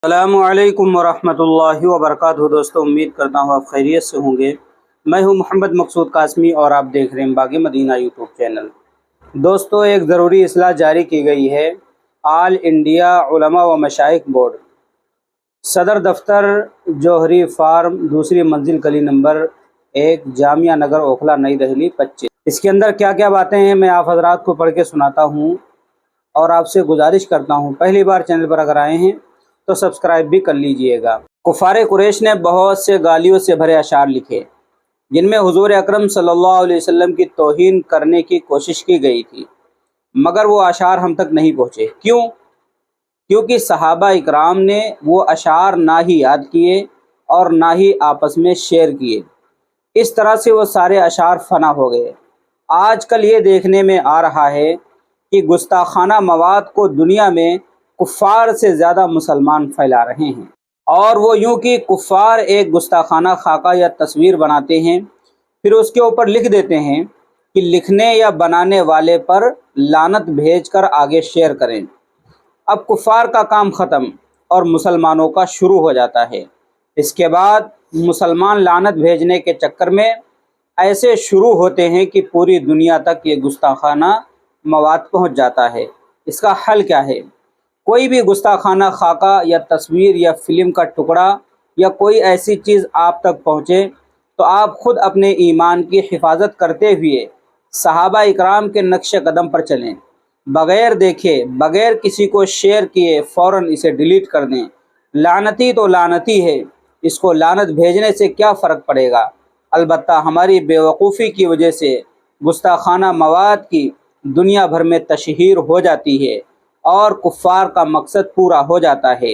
السلام علیکم ورحمۃ اللہ وبرکاتہ۔ دوستوں، امید کرتا ہوں آپ خیریت سے ہوں گے۔ میں ہوں محمد مقصود قاسمی اور آپ دیکھ رہے ہیں باغ مدینہ یوٹیوب چینل۔ دوستوں، ایک ضروری اصلاح جاری کی گئی ہے۔ آل انڈیا علماء و مشائخ بورڈ صدر دفتر، جوہری فارم، دوسری منزل، گلی نمبر 1، جامعہ نگر، اوکھلا، نئی دہلی 25۔ اس کے اندر کیا کیا باتیں ہیں میں آپ حضرات کو پڑھ کے سناتا ہوں اور آپ سے گزارش کرتا ہوں پہلی بار چینل پر اگر آئے ہیں تو سبسکرائب بھی کر لیجئے گا۔ کفار قریش نے بہت سے گالیوں سے بھرے اشعار لکھے جن میں حضور اکرم صلی اللہ علیہ وسلم کی توہین کرنے کی کوشش کی گئی تھی، مگر وہ اشعار ہم تک نہیں پہنچے۔ کیوں؟ کیونکہ صحابہ اکرام نے وہ اشعار نہ ہی یاد کیے اور نہ ہی آپس میں شیئر کیے۔ اس طرح سے وہ سارے اشعار فنا ہو گئے۔ آج کل یہ دیکھنے میں آ رہا ہے کہ گستاخانہ مواد کو دنیا میں کفار سے زیادہ مسلمان پھیلا رہے ہیں، اور وہ یوں کہ کفار ایک گستاخانہ خاکہ یا تصویر بناتے ہیں، پھر اس کے اوپر لکھ دیتے ہیں کہ لکھنے یا بنانے والے پر لعنت بھیج کر آگے شیئر کریں۔ اب کفار کا کام ختم اور مسلمانوں کا شروع ہو جاتا ہے۔ اس کے بعد مسلمان لعنت بھیجنے کے چکر میں ایسے شروع ہوتے ہیں کہ پوری دنیا تک یہ گستاخانہ مواد پہنچ جاتا ہے۔ اس کا حل کیا ہے؟ کوئی بھی گستاخانہ خاکہ یا تصویر یا فلم کا ٹکڑا یا کوئی ایسی چیز آپ تک پہنچے تو آپ خود اپنے ایمان کی حفاظت کرتے ہوئے صحابہ اکرام کے نقش قدم پر چلیں، بغیر دیکھے، بغیر کسی کو شیئر کیے فوراً اسے ڈیلیٹ کر دیں۔ لعنتی تو لعنتی ہے، اس کو لعنت بھیجنے سے کیا فرق پڑے گا؟ البتہ ہماری بے وقوفی کی وجہ سے گستاخانہ مواد کی دنیا بھر میں تشہیر ہو جاتی ہے اور کفار کا مقصد پورا ہو جاتا ہے۔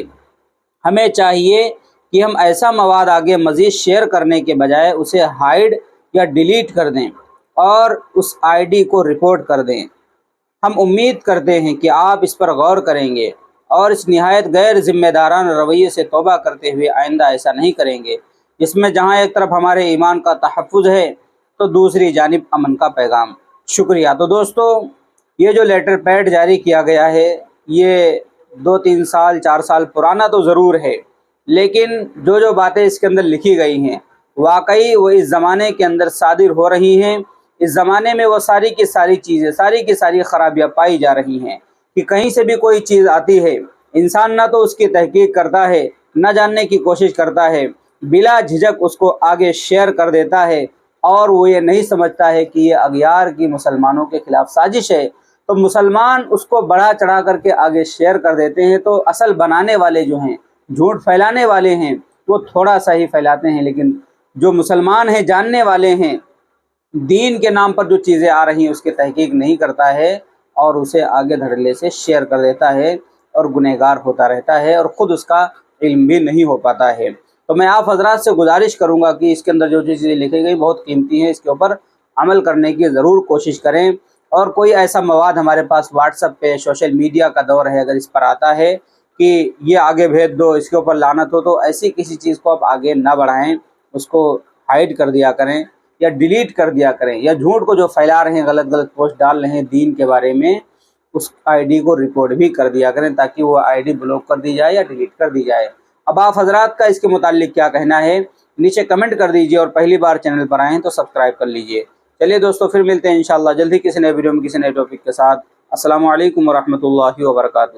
ہمیں چاہیے کہ ہم ایسا مواد آگے مزید شیئر کرنے کے بجائے اسے ہائیڈ یا ڈیلیٹ کر دیں اور اس آئی ڈی کو رپورٹ کر دیں۔ ہم امید کرتے ہیں کہ آپ اس پر غور کریں گے اور اس نہایت غیر ذمہ دارانہ رویے سے توبہ کرتے ہوئے آئندہ ایسا نہیں کریں گے، جس میں جہاں ایک طرف ہمارے ایمان کا تحفظ ہے تو دوسری جانب امن کا پیغام۔ شکریہ۔ تو دوستو، یہ جو لیٹر پیڈ جاری کیا گیا ہے یہ 2-3 سال 4 سال پرانا تو ضرور ہے، لیکن جو باتیں اس کے اندر لکھی گئی ہیں واقعی وہ اس زمانے کے اندر صادر ہو رہی ہیں۔ اس زمانے میں وہ ساری کی ساری چیزیں، ساری کی ساری خرابیاں پائی جا رہی ہیں کہ کہیں سے بھی کوئی چیز آتی ہے، انسان نہ تو اس کی تحقیق کرتا ہے، نہ جاننے کی کوشش کرتا ہے، بلا جھجک اس کو آگے شیئر کر دیتا ہے، اور وہ یہ نہیں سمجھتا ہے کہ یہ اغیار کی مسلمانوں کے خلاف سازش ہے، تو مسلمان اس کو بڑھا چڑھا کر کے آگے شیئر کر دیتے ہیں۔ تو اصل بنانے والے جو ہیں، جھوٹ پھیلانے والے ہیں، وہ تھوڑا سا ہی پھیلاتے ہیں، لیکن جو مسلمان ہیں، جاننے والے ہیں، دین کے نام پر جو چیزیں آ رہی ہیں اس کی تحقیق نہیں کرتا ہے اور اسے آگے دھڑلے سے شیئر کر دیتا ہے اور گنہگار ہوتا رہتا ہے اور خود اس کا علم بھی نہیں ہو پاتا ہے۔ تو میں آپ حضرات سے گزارش کروں گا کہ اس کے اندر جو چیزیں لکھی گئی بہت قیمتی ہیں، اس کے اوپر عمل کرنے کی ضرور کوشش کریں، اور کوئی ایسا مواد ہمارے پاس واٹس ایپ پہ، سوشل میڈیا کا دور ہے، اگر اس پر آتا ہے کہ یہ آگے بھیج دو، اس کے اوپر لعنت ہو، تو ایسی کسی چیز کو آپ آگے نہ بڑھائیں، اس کو ہائیڈ کر دیا کریں یا ڈیلیٹ کر دیا کریں، یا جھوٹ کو جو پھیلا رہے ہیں، غلط پوسٹ ڈال رہے ہیں دین کے بارے میں، اس آئی ڈی کو رپورٹ بھی کر دیا کریں تاکہ وہ آئی ڈی بلاک کر دی جائے یا ڈیلیٹ کر دی جائے۔ اب آپ حضرات کا اس کے متعلق کیا کہنا ہے نیچے کمنٹ کر دیجئے، اور پہلی بار چینل پر آئیں تو سبسکرائب کر لیجئے۔ چلیے دوستو، پھر ملتے ہیں انشاءاللہ جلدی کسی نئے ویڈیو میں کسی نئے ٹاپک کے ساتھ۔ السلام علیکم ورحمۃ اللہ وبرکاتہ۔